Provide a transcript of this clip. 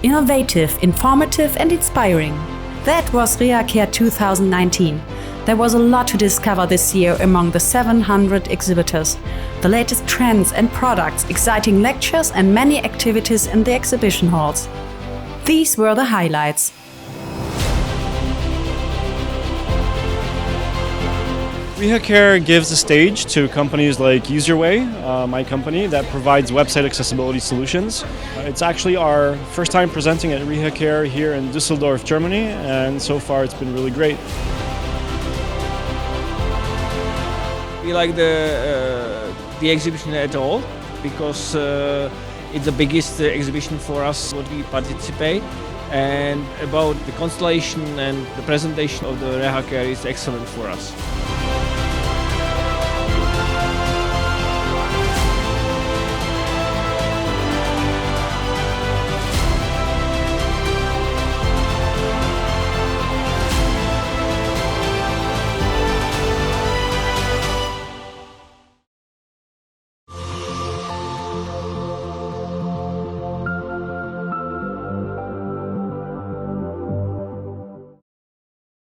innovative, informative and inspiring. That was REHACARE 2019. There was a lot to discover this year among the 700 exhibitors. The latest trends and products, exciting lectures and many activities in the exhibition halls. These were the highlights. REHACARE gives a stage to companies like UserWay, my company, that provides website accessibility solutions. It's actually our first time presenting at REHACARE here in Düsseldorf, Germany, and so far it's been really great. We like the exhibition at all because it's the biggest exhibition for us what we participate, and about the constellation and the presentation of the REHACARE is excellent for us.